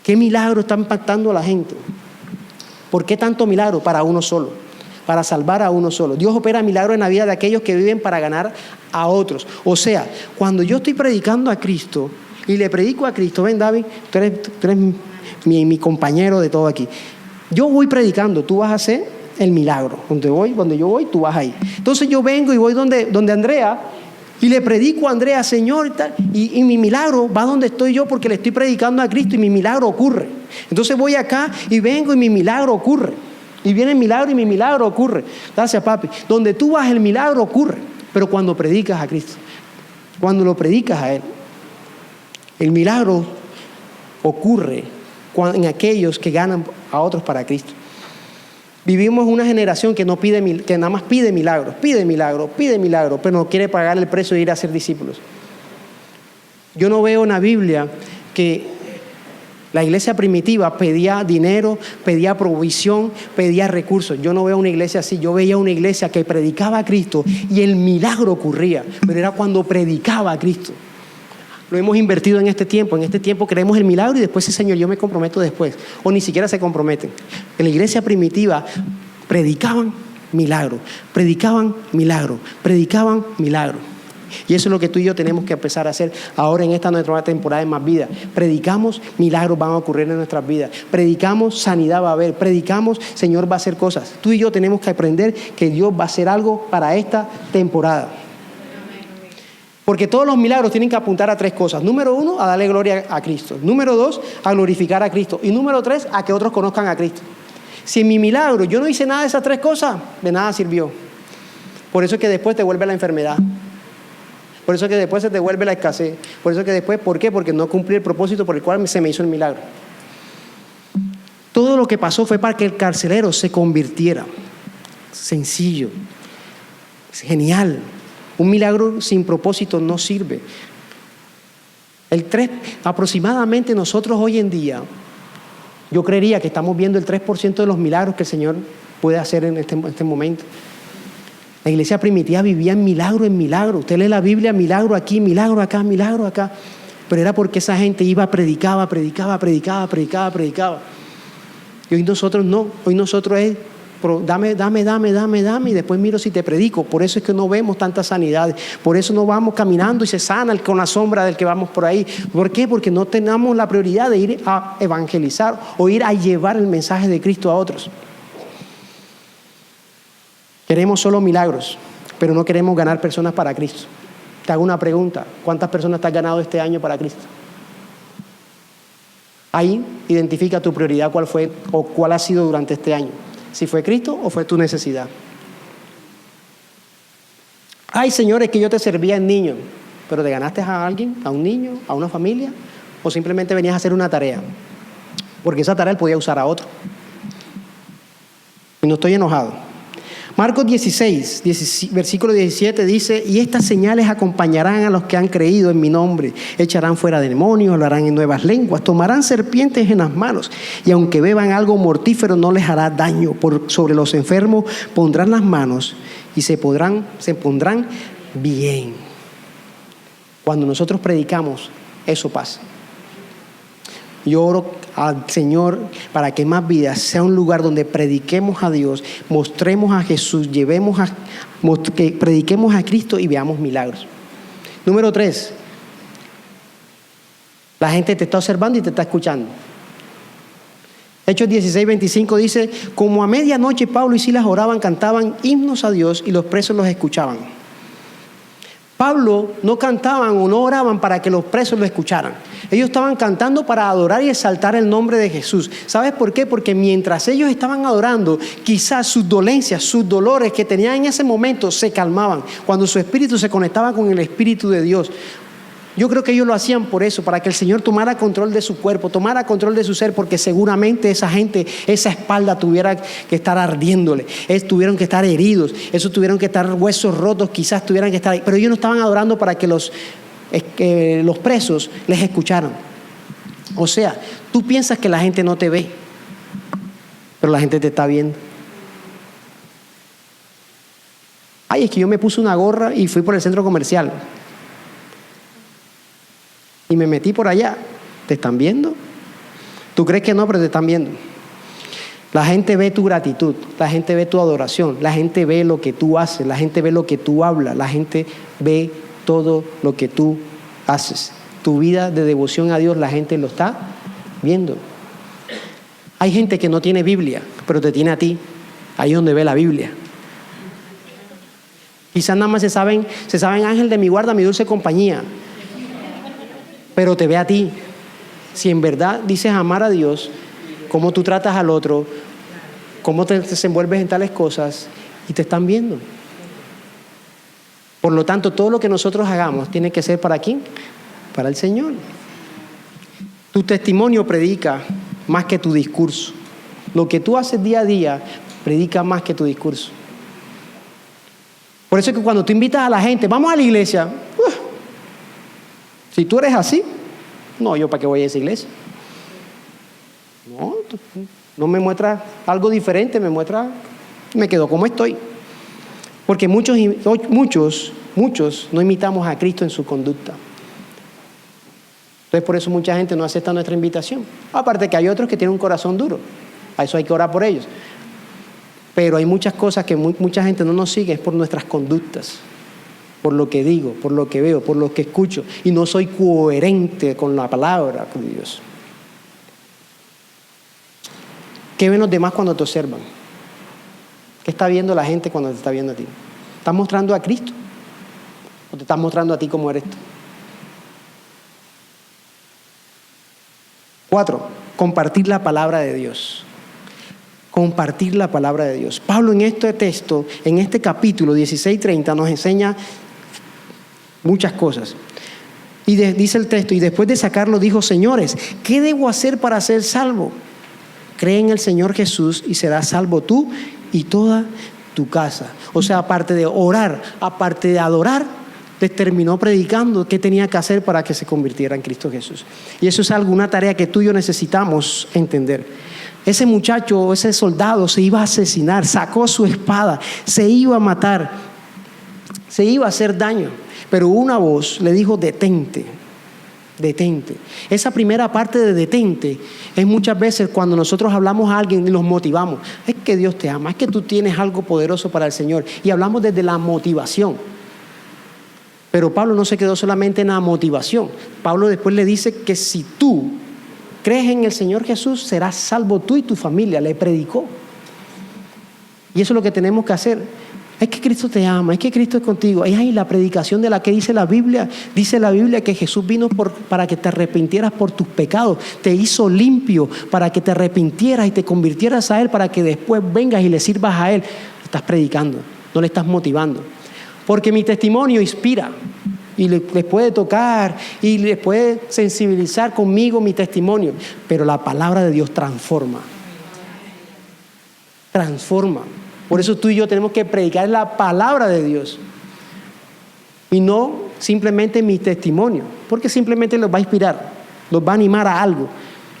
¿Qué milagro está impactando a la gente? ¿Por qué tanto milagro? Para uno solo. Para salvar a uno solo. Dios opera milagros en la vida de aquellos que viven para ganar a otros. O sea, cuando yo estoy predicando a Cristo y le predico a Cristo: ven, David, tú eres mi compañero de todo aquí. Yo voy predicando, tú vas a hacer el milagro. Donde yo voy, tú vas ahí. Entonces yo vengo y voy donde Andrea y le predico a Andrea: Señor, y tal, y mi milagro va donde estoy yo porque le estoy predicando a Cristo y mi milagro ocurre. Entonces voy acá y vengo y mi milagro ocurre. Y viene el milagro y mi milagro ocurre. Gracias, papi. Donde tú vas, el milagro ocurre. Pero cuando predicas a Cristo, cuando lo predicas a Él, el milagro ocurre en aquellos que ganan a otros para Cristo. Vivimos una generación que nada más pide milagros, pero no quiere pagar el precio de ir a ser discípulos. Yo no veo en la Biblia que la iglesia primitiva pedía dinero, pedía provisión, pedía recursos. Yo no veo una iglesia así. Yo veía una iglesia que predicaba a Cristo y el milagro ocurría, pero era cuando predicaba a Cristo. Lo hemos invertido en este tiempo. En este tiempo queremos el milagro y después, sí, Señor, yo me comprometo después. O ni siquiera se comprometen. En la iglesia primitiva predicaban milagro, predicaban milagro, predicaban milagro. Y eso es lo que tú y yo tenemos que empezar a hacer ahora en esta nueva temporada de Más Vida. Predicamos, milagros van a ocurrir en nuestras vidas. Predicamos, sanidad va a haber. Predicamos, Señor va a hacer cosas. Tú y yo tenemos que aprender que Dios va a hacer algo para esta temporada. Porque todos los milagros tienen que apuntar a 3 cosas. Número 1, a darle gloria a Cristo. Número 2, a glorificar a Cristo. Y número 3, a que otros conozcan a Cristo. Si en mi milagro yo no hice nada de esas 3 cosas, de nada sirvió. Por eso es que después te vuelve la enfermedad. Por eso es que después se te vuelve la escasez. Por eso es que después, ¿por qué? Porque no cumplí el propósito por el cual se me hizo el milagro. Todo lo que pasó fue para que el carcelero se convirtiera. Sencillo. Genial. Un milagro sin propósito no sirve. Aproximadamente nosotros hoy en día, yo creería que estamos viendo el 3% de los milagros que el Señor puede hacer en este momento. La iglesia primitiva vivía en milagro. Usted lee la Biblia, milagro aquí, milagro acá, milagro acá. Pero era porque esa gente iba, predicaba. Y hoy nosotros no. Hoy nosotros es, dame, y después miro si te predico. Por eso es que no vemos tantas sanidades. Por eso no vamos caminando y se sana con la sombra del que vamos por ahí. ¿Por qué? Porque no tenemos la prioridad de ir a evangelizar o ir a llevar el mensaje de Cristo a otros. Queremos solo milagros, pero no queremos ganar personas para Cristo. Te hago una pregunta. ¿Cuántas personas te has ganado este año para Cristo? Ahí identifica tu prioridad, cuál fue o cuál ha sido durante este año. Si fue Cristo o fue tu necesidad. Ay, señores, que yo te servía en niño. ¿Pero te ganaste a alguien, a un niño, a una familia? ¿O simplemente venías a hacer una tarea? Porque esa tarea él podía usar a otro. Y no estoy enojado. Marcos 16, versículo 17 dice: y estas señales acompañarán a los que han creído en mi nombre. Echarán fuera demonios, hablarán en nuevas lenguas, tomarán serpientes en las manos, y aunque beban algo mortífero no les hará daño. Sobre los enfermos pondrán las manos y se pondrán bien. Cuando nosotros predicamos, eso pasa. Yo oro al Señor para que Más Vida sea un lugar donde prediquemos a Dios, mostremos a Jesús, que prediquemos a Cristo y veamos milagros. Número 3, la gente te está observando y te está escuchando. Hechos 16:25 dice: como a medianoche Pablo y Silas oraban, cantaban himnos a Dios y los presos los escuchaban. Pablo no cantaban o no oraban para que los presos lo escucharan. Ellos estaban cantando para adorar y exaltar el nombre de Jesús. ¿Sabes por qué? Porque mientras ellos estaban adorando, quizás sus dolencias, sus dolores que tenían en ese momento se calmaban. Cuando su espíritu se conectaba con el Espíritu de Dios. Yo creo que ellos lo hacían por eso, para que el Señor tomara control de su cuerpo, tomara control de su ser, porque seguramente esa gente, esa espalda tuviera que estar ardiéndole, tuvieron que estar heridos, esos tuvieron que estar huesos rotos, quizás tuvieran que estar ahí, pero ellos no estaban adorando para que los presos les escucharan. O sea, tú piensas que la gente no te ve, pero la gente te está viendo. Ay, es que yo me puse una gorra y fui por el centro comercial. Y me metí por allá. ¿Te están viendo? Tú crees que no, pero te están viendo. La gente ve tu gratitud, la gente ve tu adoración, la gente ve lo que tú haces, la gente ve lo que tú hablas, la gente ve todo lo que tú haces. Tu vida de devoción a Dios, la gente lo está viendo. Hay gente que no tiene Biblia, pero te tiene a ti. Ahí es donde ve la Biblia. Quizás nada más se saben ángel de mi guarda, mi dulce compañía. Pero te ve a ti. Si en verdad dices amar a Dios, cómo tú tratas al otro, cómo te desenvuelves en tales cosas, y te están viendo. Por lo tanto, todo lo que nosotros hagamos tiene que ser ¿para quién? Para el Señor. Tu testimonio predica más que tu discurso. Lo que tú haces día a día predica más que tu discurso. Por eso es que cuando tú invitas a la gente, vamos a la iglesia. Si tú eres así, no, yo para qué voy a esa iglesia. No me muestra algo diferente, me quedo como estoy. Porque muchos no imitamos a Cristo en su conducta. Entonces por eso mucha gente no acepta nuestra invitación. Aparte que hay otros que tienen un corazón duro. A eso hay que orar por ellos. Pero hay muchas cosas que mucha gente no nos sigue, es por nuestras conductas, por lo que digo, por lo que veo, por lo que escucho. Y no soy coherente con la palabra de Dios. ¿Qué ven los demás cuando te observan? ¿Qué está viendo la gente cuando te está viendo a ti? ¿Estás mostrando a Cristo? ¿O te estás mostrando a ti como eres tú? 4, compartir la palabra de Dios. Compartir la palabra de Dios. Pablo en este texto, en este capítulo 16:30, nos enseña muchas cosas. Y dice el texto, y después de sacarlo dijo: señores, ¿qué debo hacer para ser salvo? Cree en el Señor Jesús y serás salvo tú y toda tu casa. O sea, aparte de orar, aparte de adorar, les terminó predicando qué tenía que hacer para que se convirtiera en Cristo Jesús. Y eso es una tarea que tú y yo necesitamos entender. Ese muchacho, ese soldado se iba a asesinar, sacó su espada, se iba a matar, se iba a hacer daño. Pero una voz le dijo: detente, detente. Esa primera parte de detente es muchas veces cuando nosotros hablamos a alguien y los motivamos. Es que Dios te ama, es que tú tienes algo poderoso para el Señor. Y hablamos desde la motivación. Pero Pablo no se quedó solamente en la motivación. Pablo después le dice que si tú crees en el Señor Jesús, serás salvo tú y tu familia. Le predicó. Y eso es lo que tenemos que hacer. Es que Cristo te ama, es que Cristo es contigo. Es ahí la predicación de la que dice la Biblia. Dice la Biblia que Jesús vino para que te arrepintieras por tus pecados. Te hizo limpio para que te arrepintieras y te convirtieras a Él, para que después vengas y le sirvas a Él. Estás predicando, no le estás motivando. Porque mi testimonio inspira y les puede tocar y les puede sensibilizar conmigo mi testimonio. Pero la palabra de Dios transforma. Transforma. Por eso tú y yo tenemos que predicar la palabra de Dios. Y no simplemente mi testimonio. Porque simplemente los va a inspirar, los va a animar a algo.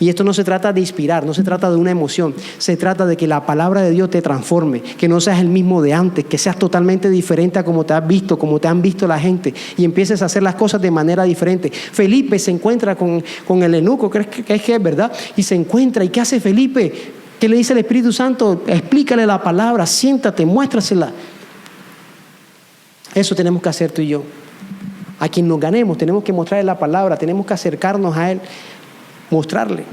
Y esto no se trata de inspirar, no se trata de una emoción. Se trata de que la palabra de Dios te transforme. Que no seas el mismo de antes, que seas totalmente diferente a como te has visto, como te han visto la gente. Y empieces a hacer las cosas de manera diferente. Felipe se encuentra con el eunuco, que es verdad. Y se encuentra, ¿y qué hace Felipe? ¿Qué le dice el Espíritu Santo? Explícale la palabra, siéntate, muéstrasela. Eso tenemos que hacer tú y yo. A quien nos ganemos tenemos que mostrarle la palabra, tenemos que acercarnos a Él, mostrarle.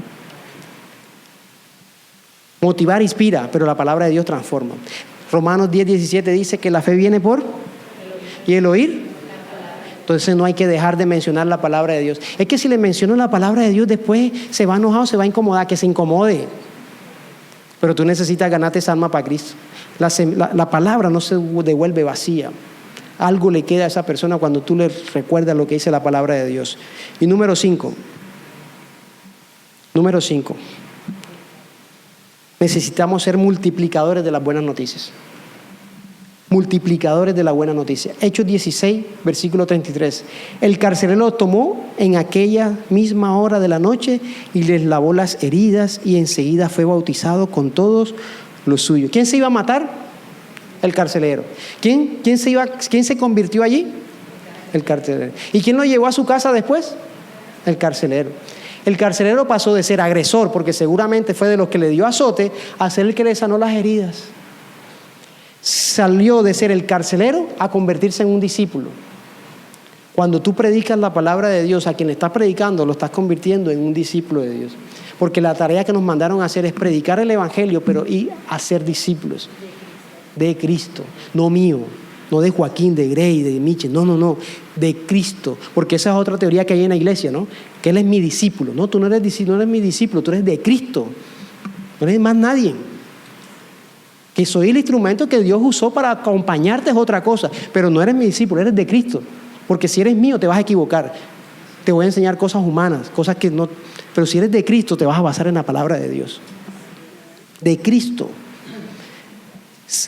Motivar inspira, pero la palabra de Dios transforma. Romanos 10:17 dice que la fe viene por y el oír. Entonces no hay que dejar de mencionar la palabra de Dios. Es que si le menciono la palabra de Dios, después se va enojado, se va a incomodar, que se incomode. Pero tú necesitas ganarte esa alma para Cristo. La palabra no se devuelve vacía. Algo le queda a esa persona cuando tú le recuerdas lo que dice la palabra de Dios. Y número 5. Necesitamos ser multiplicadores de las buenas noticias. Multiplicadores de la buena noticia. Hechos 16, versículo 33. El carcelero los tomó en aquella misma hora de la noche y les lavó las heridas y enseguida fue bautizado con todos los suyos. ¿Quién se iba a matar? El carcelero. ¿Quién se convirtió allí? El carcelero. ¿Y quién lo llevó a su casa después? El carcelero. El carcelero pasó de ser agresor, porque seguramente fue de los que le dio azote, a ser el que le sanó las heridas. Salió de ser el carcelero a convertirse en un discípulo. Cuando tú predicas la palabra de Dios, a quien le estás predicando, lo estás convirtiendo en un discípulo de Dios. Porque la tarea que nos mandaron a hacer es predicar el evangelio, pero y hacer discípulos de Cristo, no mío, no de Joaquín, de Grey, de Michel, no, de Cristo. Porque esa es otra teoría que hay en la iglesia, ¿no? Que Él es mi discípulo. No, tú no eres mi discípulo, tú eres de Cristo. No eres más nadie. Que soy el instrumento que Dios usó para acompañarte es otra cosa, pero no eres mi discípulo, eres de Cristo. Porque si eres mío te vas a equivocar. Te voy a enseñar cosas humanas, cosas que no... Pero si eres de Cristo te vas a basar en la palabra de Dios. De Cristo.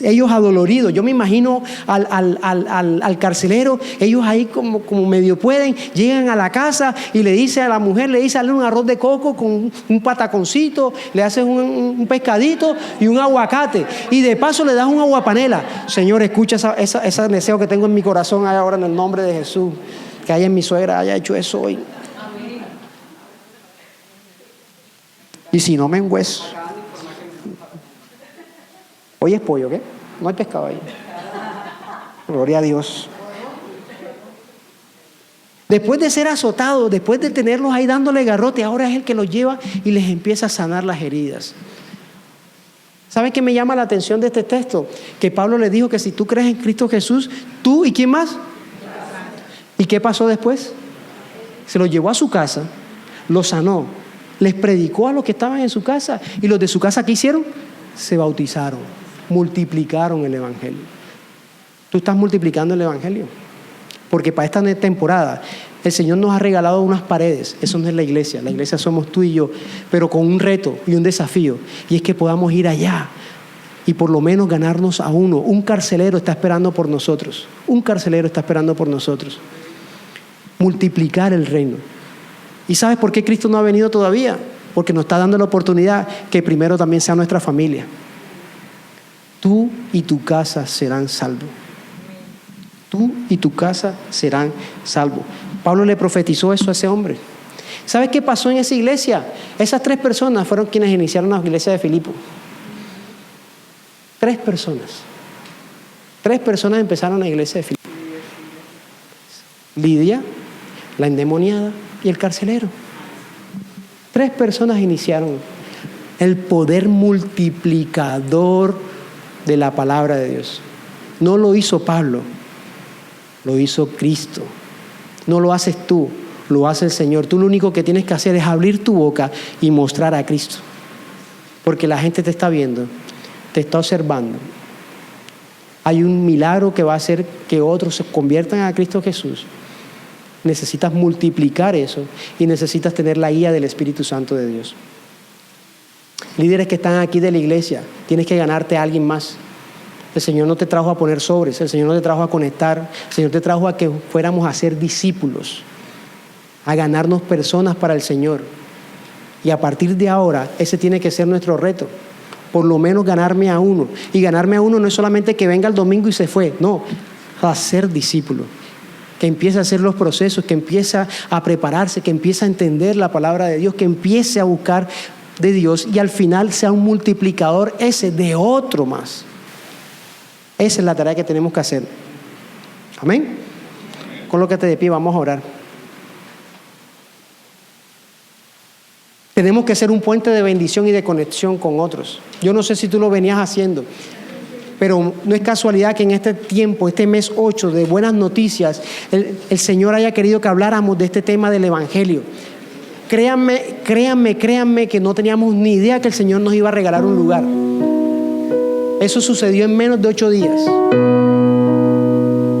Ellos adoloridos, yo me imagino al carcelero, ellos ahí como medio pueden, llegan a la casa y le dice a la mujer, le dice, hazle un arroz de coco con un pataconcito, le hacen un pescadito y un aguacate, y de paso le das un aguapanela. Señor, escucha ese deseo que tengo en mi corazón ahora en el nombre de Jesús, que haya en mi suegra haya hecho eso hoy. Y si no me engüeso. Hoy es pollo, ¿qué? No hay pescado ahí. Gloria a Dios. Después de ser azotados, después de tenerlos ahí dándole garrote, ahora es el que los lleva y les empieza a sanar las heridas. ¿Saben qué me llama la atención de este texto? Que Pablo le dijo que si tú crees en Cristo Jesús, tú y quién más. ¿Y qué pasó después? Se los llevó a su casa, los sanó, les predicó a los que estaban en su casa. ¿Y los de su casa qué hicieron? Se bautizaron, multiplicaron el evangelio. Tú estás multiplicando el evangelio. Porque para esta temporada el Señor nos ha regalado unas paredes. Eso no es la iglesia somos tú y yo, pero con un reto y un desafío, y es que podamos ir allá y por lo menos ganarnos a uno. Un carcelero está esperando por nosotros. Multiplicar el reino. ¿Y sabes por qué Cristo no ha venido todavía? Porque nos está dando la oportunidad que primero también sea nuestra familia. Tú y tu casa serán salvos. Tú y tu casa serán salvos. Pablo le profetizó eso a ese hombre. ¿Sabes qué pasó en esa iglesia? Esas 3 personas fueron quienes iniciaron la iglesia de Filipo. 3 personas. 3 personas empezaron la iglesia de Filipo. Lidia, la endemoniada y el carcelero. 3 personas iniciaron el poder multiplicador de la palabra de Dios. No lo hizo Pablo, lo hizo Cristo. No lo haces tú, lo hace el Señor. Tú lo único que tienes que hacer es abrir tu boca y mostrar a Cristo. Porque la gente te está viendo, te está observando. Hay un milagro que va a hacer que otros se conviertan a Cristo Jesús. Necesitas multiplicar eso y necesitas tener la guía del Espíritu Santo de Dios. Líderes que están aquí de la iglesia, tienes que ganarte a alguien más. El Señor no te trajo a poner sobres, el Señor no te trajo a conectar, el Señor te trajo a que fuéramos a ser discípulos, a ganarnos personas para el Señor. Y a partir de ahora, ese tiene que ser nuestro reto. Por lo menos ganarme a uno. Y ganarme a uno no es solamente que venga el domingo y se fue, no, a ser discípulo. Que empiece a hacer los procesos, que empiece a prepararse, que empiece a entender la palabra de Dios, que empiece a buscar de Dios y al final sea un multiplicador ese de otro más. Esa es la tarea que tenemos que hacer. Amén. Colócate de pie, vamos a orar. Tenemos que ser un puente de bendición y de conexión con otros. Yo no sé si tú lo venías haciendo, pero no es casualidad que en este tiempo, este mes 8 de buenas noticias, el Señor haya querido que habláramos de este tema del Evangelio. Créanme que no teníamos ni idea que el Señor nos iba a regalar un lugar. Eso sucedió en menos de 8 días.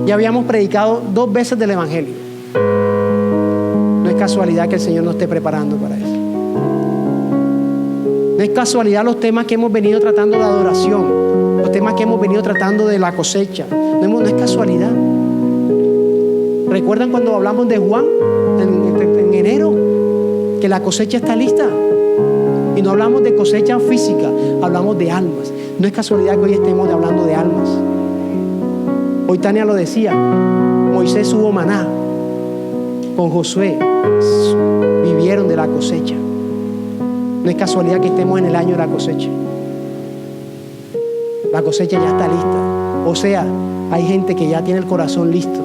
Ya habíamos predicado 2 veces del Evangelio. No es casualidad que el Señor nos esté preparando para eso. No es casualidad los temas que hemos venido tratando de adoración, los temas que hemos venido tratando de la cosecha. No es casualidad. ¿Recuerdan cuando hablamos de Juan en enero? Que la cosecha está lista. Y no hablamos de cosecha física, hablamos de almas. No es casualidad que hoy estemos hablando de almas. Hoy Tania lo decía, Moisés hubo maná. Con Josué vivieron de la cosecha. No es casualidad que estemos en el año de la cosecha. La cosecha ya está lista. O sea, hay gente que ya tiene el corazón listo.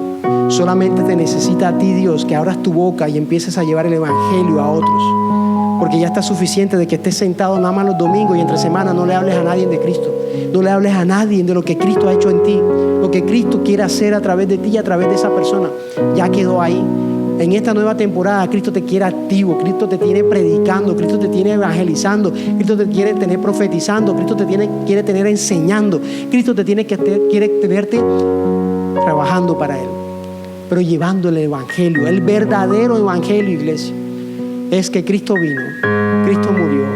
Solamente te necesita a ti, Dios, que abras tu boca y empieces a llevar el Evangelio a otros. Porque ya está suficiente de que estés sentado nada más los domingos y entre semana no le hables a nadie de Cristo. No le hables a nadie de lo que Cristo ha hecho en ti. Lo que Cristo quiere hacer a través de ti y a través de esa persona. Ya quedó ahí. En esta nueva temporada, Cristo te quiere activo. Cristo te tiene predicando. Cristo te tiene evangelizando. Cristo te quiere tener profetizando. Cristo te quiere tener enseñando. Cristo te quiere tenerte trabajando para Él. Pero llevando el Evangelio, el verdadero Evangelio, iglesia. Es que Cristo vino, Cristo murió,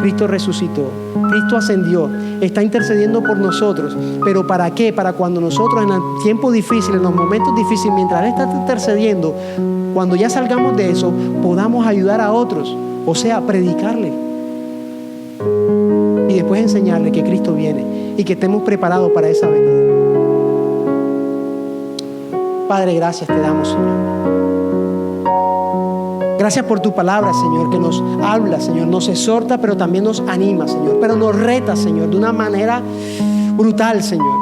Cristo resucitó, Cristo ascendió, está intercediendo por nosotros. ¿Pero para qué? Para cuando nosotros en el tiempo difícil, en los momentos difíciles, mientras Él está intercediendo, cuando ya salgamos de eso, podamos ayudar a otros, o sea, predicarle. Y después enseñarle que Cristo viene y que estemos preparados para esa venida. Padre, gracias te damos, Señor. Gracias por tu palabra, Señor, que nos habla, Señor, nos exhorta, pero también nos anima, Señor, pero nos reta, Señor, de una manera brutal, Señor.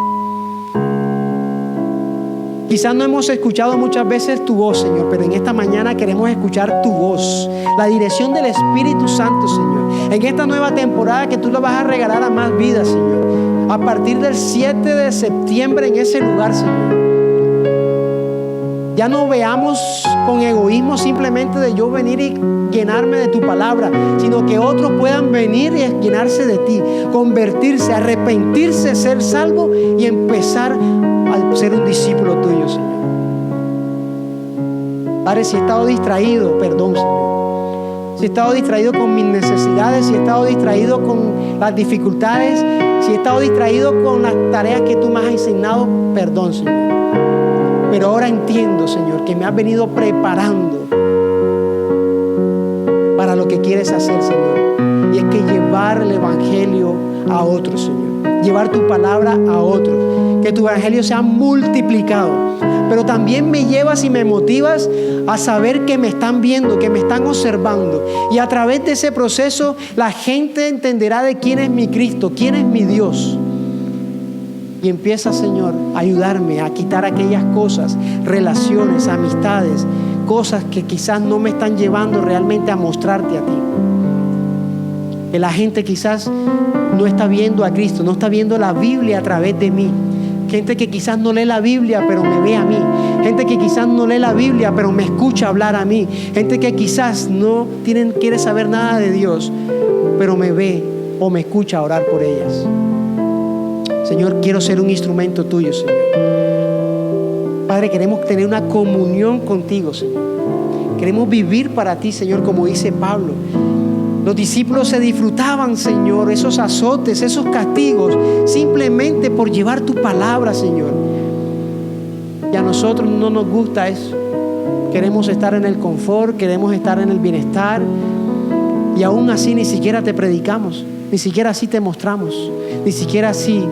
Quizás no hemos escuchado muchas veces tu voz, Señor, pero en esta mañana queremos escuchar tu voz, la dirección del Espíritu Santo, Señor. En esta nueva temporada que tú lo vas a regalar a más vidas, Señor. A partir del 7 de septiembre en ese lugar, Señor. Ya no veamos con egoísmo simplemente de yo venir y llenarme de tu palabra, sino que otros puedan venir y llenarse de ti, convertirse, arrepentirse, ser salvo y empezar a ser un discípulo tuyo, Señor. Padre, si he estado distraído, perdón, Señor. Si he estado distraído con mis necesidades, si he estado distraído con las dificultades, si he estado distraído con las tareas que tú me has asignado, perdón, Señor. Pero ahora entiendo, Señor, que me has venido preparando para lo que quieres hacer, Señor. Y es que llevar el Evangelio a otros, Señor. Llevar tu palabra a otros. Que tu Evangelio sea multiplicado. Pero también me llevas y me motivas a saber que me están viendo, que me están observando. Y a través de ese proceso la gente entenderá de quién es mi Cristo, quién es mi Dios. Y empieza, Señor, a ayudarme a quitar aquellas cosas, relaciones, amistades, cosas que quizás no me están llevando realmente a mostrarte a ti. Que la gente quizás no está viendo a Cristo, no está viendo la Biblia a través de mí. Gente que quizás no lee la Biblia, pero me ve a mí. Gente que quizás no lee la Biblia, pero me escucha hablar a mí. Gente que quizás no quiere saber nada de Dios, pero me ve o me escucha orar por ellas. Señor, quiero ser un instrumento tuyo, Señor. Padre, queremos tener una comunión contigo, Señor. Queremos vivir para ti, Señor, como dice Pablo. Los discípulos se disfrutaban, Señor, esos azotes, esos castigos, simplemente por llevar tu palabra, Señor. Y a nosotros no nos gusta eso. Queremos estar en el confort, queremos estar en el bienestar. Y aún así ni siquiera te predicamos, ni siquiera así te mostramos, ni siquiera así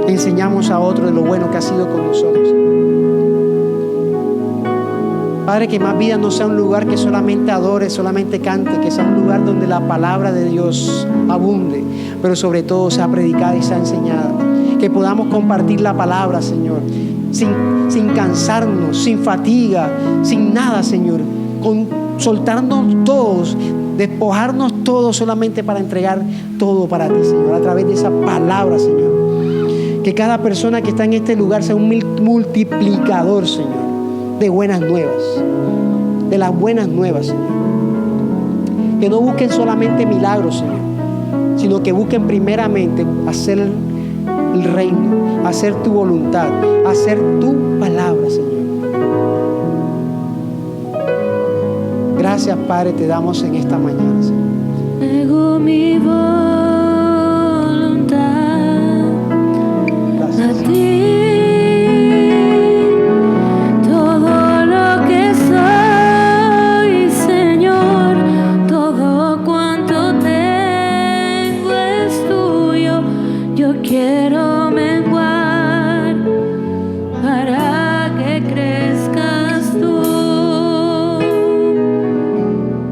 enseñamos a otros de lo bueno que ha sido con nosotros. Padre, que Más Vida no sea un lugar que solamente adore, solamente cante, que sea un lugar donde la palabra de Dios abunde, pero sobre todo sea predicada y sea enseñada. Que podamos compartir la palabra, Señor, sin cansarnos, sin fatiga, sin nada, Señor, soltarnos todos, despojarnos todos solamente para entregar todo para ti, Señor, a través de esa palabra, Señor. Que cada persona que está en este lugar sea un multiplicador, Señor, de buenas nuevas, de las buenas nuevas, Señor. Que no busquen solamente milagros, Señor, sino que busquen primeramente hacer el reino, hacer tu voluntad, hacer tu palabra, Señor. Gracias, Padre, te damos en esta mañana, Señor. Nego mi voluntad a ti. Todo lo que soy, Señor, todo cuanto tengo es tuyo. Yo quiero menguar